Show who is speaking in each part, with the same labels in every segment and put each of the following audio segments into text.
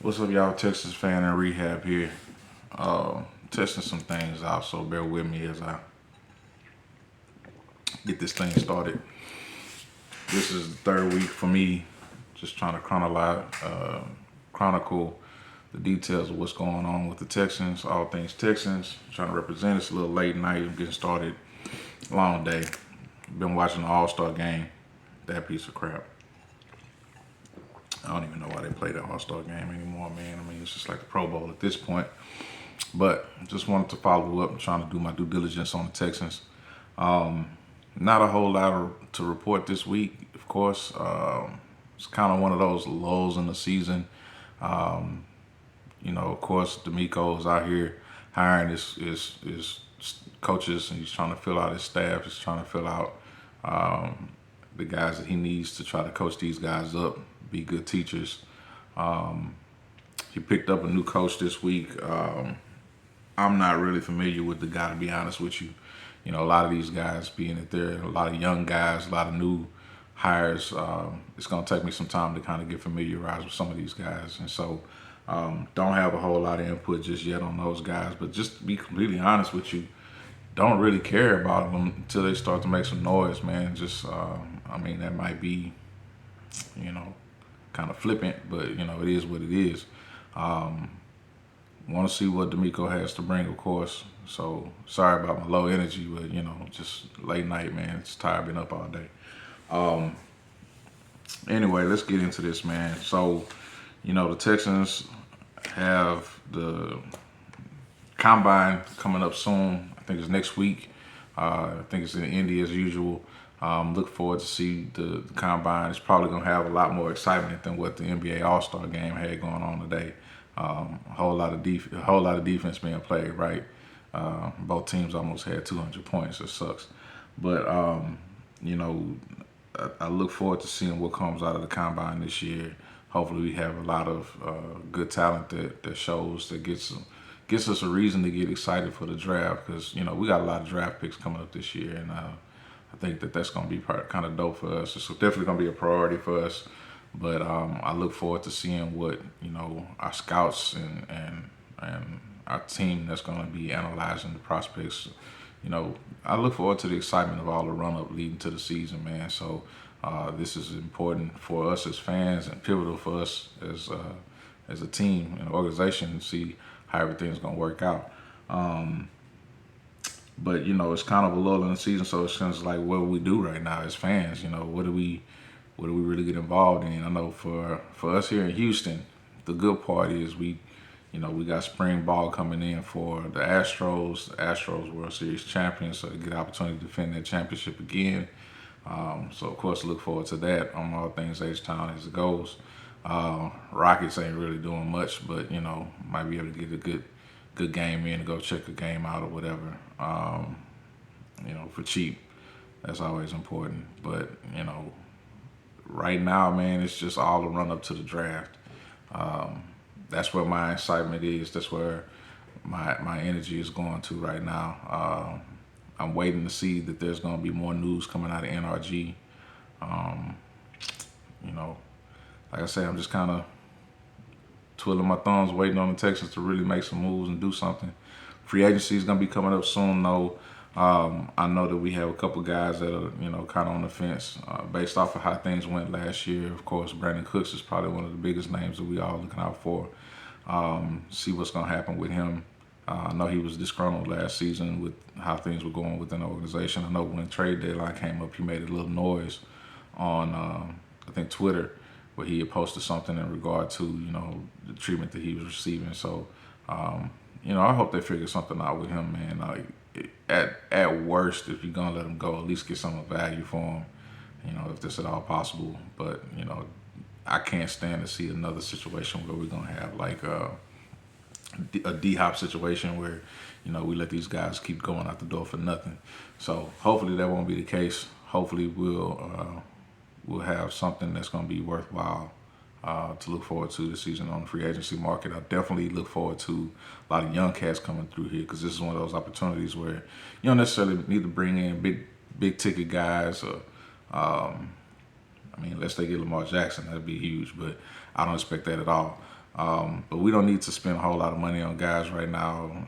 Speaker 1: What's up, y'all? Texas fan in rehab here. Testing some things out, so bear with me as I get this thing started. This is the third week for me, just trying to chronicle the details of what's going on with the Texans, all things Texans. Trying to represent. It's a little late night. I'm getting started. Long day. Been watching the All-Star game. That piece of crap. I don't even know why they play the All-Star game anymore, man. I mean, it's just like the Pro Bowl at this point. But just wanted to follow up and trying to do my due diligence on the Texans. Not a whole lot to report this week, of course. It's kind of one of those lulls in the season. Of course, D'Amico is out here hiring his coaches, and he's trying to fill out his staff. He's trying to fill out the guys that he needs to try to coach these guys up, be good teachers. He picked up a new coach this week. I'm not really familiar with the guy, to be honest with you. A lot of these guys being that there, a lot of young guys, a lot of new hires. It's going to take me some time to kind of get familiarized with some of these guys. And so don't have a whole lot of input just yet on those guys. But just to be completely honest with you, don't really care about them until they start to make some noise, man. That might be, kind of flippant, but, it is what it is. Want to see what D'Amico has to bring, of course. So sorry about my low energy, but just late night, man. It's tired, been up all day. Anyway, let's get into this, man. So, the Texans have the combine coming up soon. I think it's next week. I think it's in Indy as usual. Look forward to see the combine. It's probably gonna have a lot more excitement than what the NBA All-Star game had going on today. A whole lot of defense being played, right? Both teams almost had 200 points. It sucks, but I look forward to seeing what comes out of the combine this year. Hopefully, we have a lot of good talent that shows, that gets us a reason to get excited for the draft, because we got a lot of draft picks coming up this year, and I think that's going to be kind of dope for us. It's definitely going to be a priority for us. But I look forward to seeing what our scouts and our team that's going to be analyzing the prospects. I look forward to the excitement of all the run up leading to the season, man. So this is important for us as fans and pivotal for us as a team and organization to see how everything's going to work out. But it's kind of a lull in the season, so it's kind of like, what do we do right now as fans? What do we really get involved in? I know for us here in Houston, the good part is we got spring ball coming in for the Astros. The Astros World Series champions, so they get the opportunity to defend that championship again. So of course, look forward to that on all things H-Town as it goes. Rockets ain't really doing much, but might be able to get a good game in to go check a game out or whatever. For cheap, that's always important. But right now, man, it's just all the run up to the draft. That's where my excitement is. That's where my energy is going to right now. I'm waiting to see that there's going to be more news coming out of NRG. Like I said, I'm just kind of twiddling my thumbs, waiting on the Texans to really make some moves and do something. Free agency is going to be coming up soon, though. I know that we have a couple guys that are, kind of on the fence based off of how things went last year. Of course, Brandon Cooks is probably one of the biggest names that we all looking out for. See what's going to happen with him. I know he was disgruntled last season with how things were going within the organization. I know when trade deadline came up, he made a little noise on, I think, Twitter, where he had posted something in regard to, the treatment that he was receiving. So, I hope they figure something out with him, man. Like, at worst, if you're going to let him go, at least get some value for him, if that's at all possible. But, I can't stand to see another situation where we're going to have like a D-Hop situation where, we let these guys keep going out the door for nothing. So hopefully that won't be the case. Hopefully we'll have something that's going to be worthwhile to look forward to this season on the free agency market. I definitely look forward to a lot of young cats coming through here, because this is one of those opportunities where you don't necessarily need to bring in big ticket guys or unless they get Lamar Jackson, that'd be huge, but I don't expect that at all. But we don't need to spend a whole lot of money on guys right now.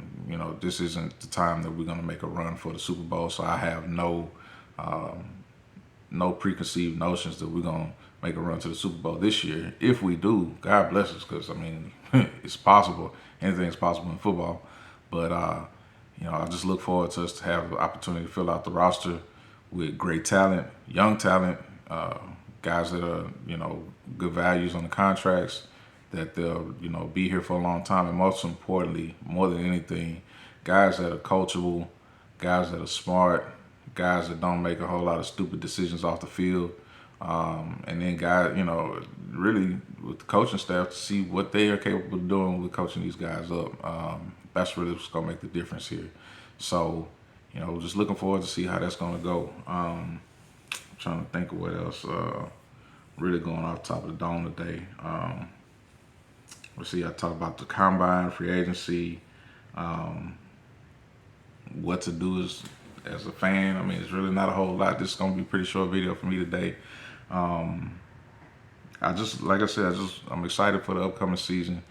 Speaker 1: This isn't the time that we're going to make a run for the Super Bowl. So I have no preconceived notions that we're going to make a run to the Super Bowl this year. If we do, God bless us, because, it's possible. Anything's possible in football. But, I just look forward to us to have the opportunity to fill out the roster with great talent, young talent, guys that are, good values on the contracts, that they'll, be here for a long time. And most importantly, more than anything, guys that are coachable, guys that are smart, guys that don't make a whole lot of stupid decisions off the field. And then guys, really with the coaching staff to see what they are capable of doing with coaching these guys up. That's really what's going to make the difference here. So, just looking forward to see how that's going to go. Trying to think of what else really going off the top of the dome today. Let's see, I talked about the combine, free agency, what to do as a fan. It's really not a whole lot. This is going to be a pretty short video for me today. Like I said, I'm excited for the upcoming season.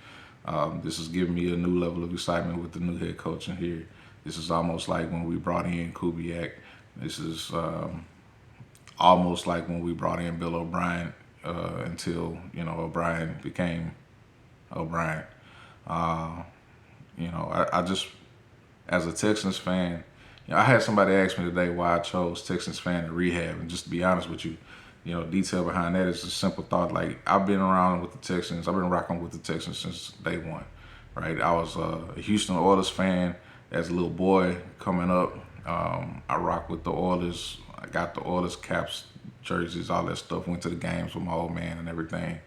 Speaker 1: This is giving me a new level of excitement with the new head coach in here. This is almost like when we brought in Kubiak. This is almost like when we brought in Bill O'Brien until, O'Brien became O'Brien. I just, as a Texans fan, I had somebody ask me today why I chose Texans fan to rehab. And just to be honest with you, detail behind that is a simple thought. Like, I've been around with the Texans. I've been rocking with the Texans since day one, right? I was a Houston Oilers fan as a little boy coming up. I rock with the Oilers. I got the Oilers caps, jerseys, all that stuff. Went to the games with my old man and everything.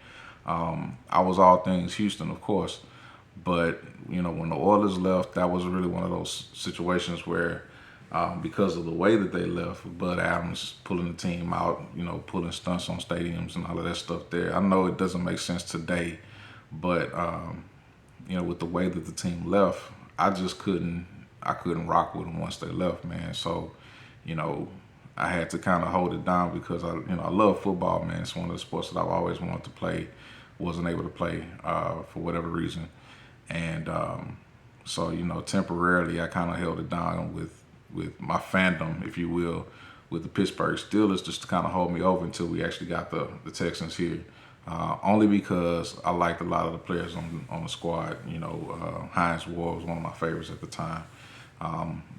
Speaker 1: I was all things Houston, of course. But, when the Oilers left, that was really one of those situations where because of the way that they left, Bud Adams pulling the team out, pulling stunts on stadiums and all of that stuff there. I know it doesn't make sense today, but, with the way that the team left, I couldn't rock with them once they left, man. So, I had to kind of hold it down because I love football, man. It's one of the sports that I've always wanted to play, wasn't able to play for whatever reason. And so, temporarily I kind of held it down with my fandom, if you will, with the Pittsburgh Steelers, just to kind of hold me over until we actually got the Texans here. Only because I liked a lot of the players on the squad. Hines Ward was one of my favorites at the time.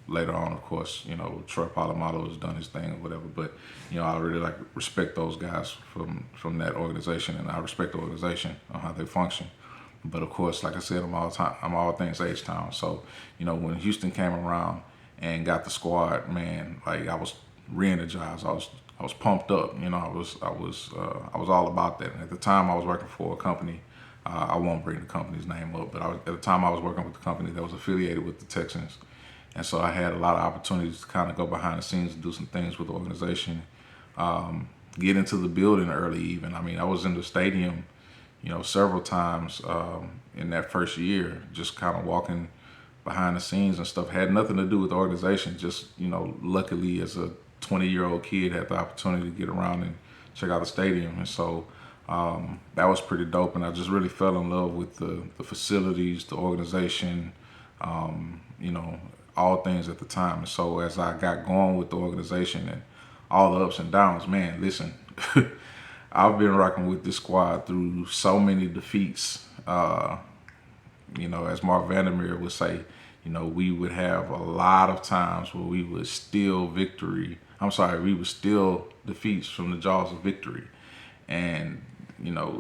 Speaker 1: Later on, of course, Troy Polamalu has done his thing or whatever. But, I really respect those guys from that organization, and I respect the organization on how they function. But of course, like I said, I'm all things H-Town. So, when Houston came around and got the squad, man, I was re-energized. I was pumped up. I was all about that. And at the time, I was working for a company. I won't bring the company's name up, but at the time I was working with the company that was affiliated with the Texans, and so I had a lot of opportunities to kind of go behind the scenes and do some things with the organization. Get into the building early, even. I was in the stadium, several times in that first year, just kind of walking behind the scenes and stuff. Had nothing to do with the organization. Just, luckily as a 20-year-old kid, had the opportunity to get around and check out the stadium. And so that was pretty dope. And I just really fell in love with the facilities, the organization, all things at the time. And so as I got going with the organization and all the ups and downs, man, listen, I've been rocking with this squad through so many defeats. As Mark Vandermeer would say, we would have a lot of times where we would steal defeats from the jaws of victory. And,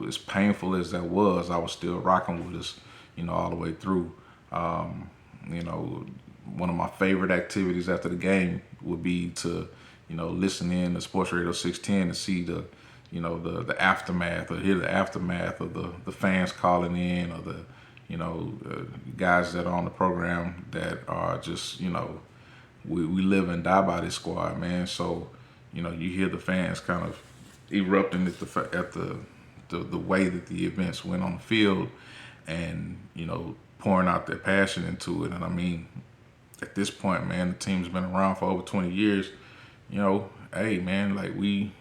Speaker 1: as painful as that was, I was still rocking with us, all the way through. One of my favorite activities after the game would be to, listen in to Sports Radio 610 to see the aftermath, or hear the aftermath of the fans calling in, or the guys that are on the program that are just, we live and die by this squad, man. So, you hear the fans kind of erupting at the way that the events went on the field, and, pouring out their passion into it. And at this point, man, the team's been around for over 20 years. Hey, man, we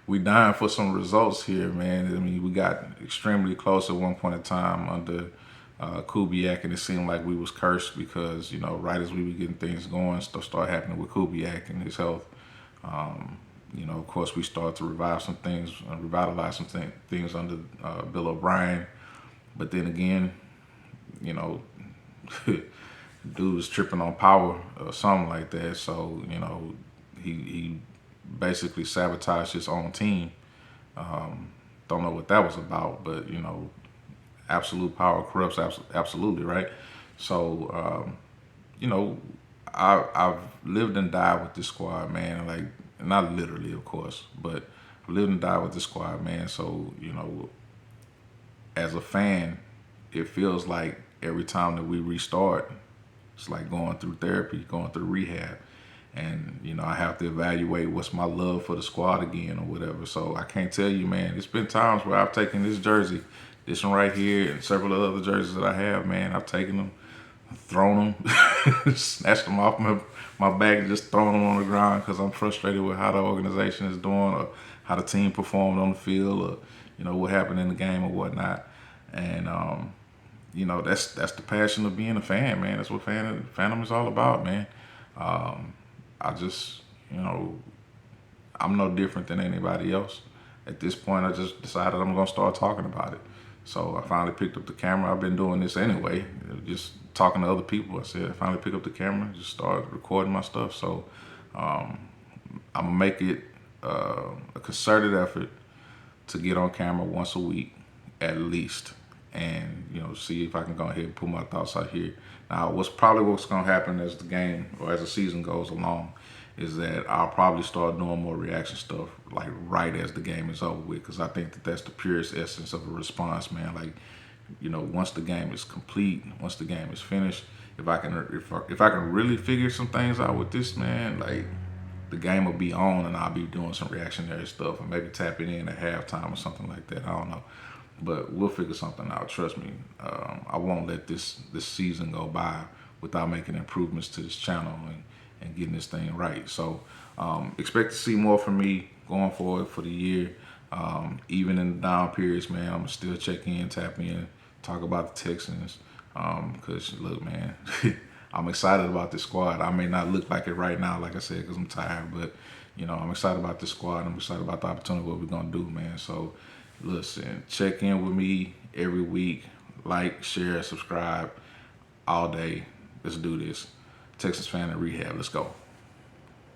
Speaker 1: we dying for some results here, man. I mean, we got extremely close at one point in time under Kubiak, and it seemed like we was cursed because, you know, right as we were getting things going, stuff started happening with Kubiak and his health. You know, of course, we started to revitalize some things under Bill O'Brien. But then again, you know, dude was tripping on power or something like that. So, you know, he basically sabotaged his own team. Don't know what that was about, but, you know, absolute power corrupts absolutely, right? So, you know, I've lived and died with this squad, man. Like, not literally, of course, but I've lived and died with this squad, man. So, you know, as a fan, it feels like every time that we restart, it's like going through therapy, going through rehab. And, you know, I have to evaluate what's my love for the squad again or whatever. So I can't tell you, man. It's been times where I've taken this jersey, this one right here, and several of the other jerseys that I have, man. I've taken them, thrown them, snatched them off my back and just thrown them on the ground because I'm frustrated with how the organization is doing or how the team performed on the field or, you know, what happened in the game or whatnot. And, you know, that's the passion of being a fan, man. That's what fandom is all about, man. I just, you know, I'm no different than anybody else. At this point, I just decided I'm going to start talking about it. So I finally picked up the camera. I've been doing this anyway, just talking to other people. I said I finally picked up the camera, just started recording my stuff. So I'm going to make it a concerted effort to get on camera once a week at least, and, you know, see if I can go ahead and put my thoughts out here. Now, what's going to happen as the game or as the season goes along is that I'll probably start doing more reaction stuff like right as the game is over with, because I think that that's the purest essence of a response, man. Like, you know, once the game is complete, once the game is finished, if I can really figure some things out with this, man, like, the game will be on and I'll be doing some reactionary stuff and maybe tapping in at halftime or something like that. I don't know. But we'll figure something out. Trust me. I won't let this season go by without making improvements to this channel and getting this thing right. So expect to see more from me going forward for the year. Even in the down periods, man, I'm going to still check in, tap in, talk about the Texans. Because, look, man, I'm excited about this squad. I may not look like it right now, like I said, because I'm tired. But, you know, I'm excited about this squad. I'm excited about the opportunity, what we're going to do, man. So, listen, check in with me every week. Like, share, subscribe all day. Let's do this. Texas Fan in Rehab. Let's go.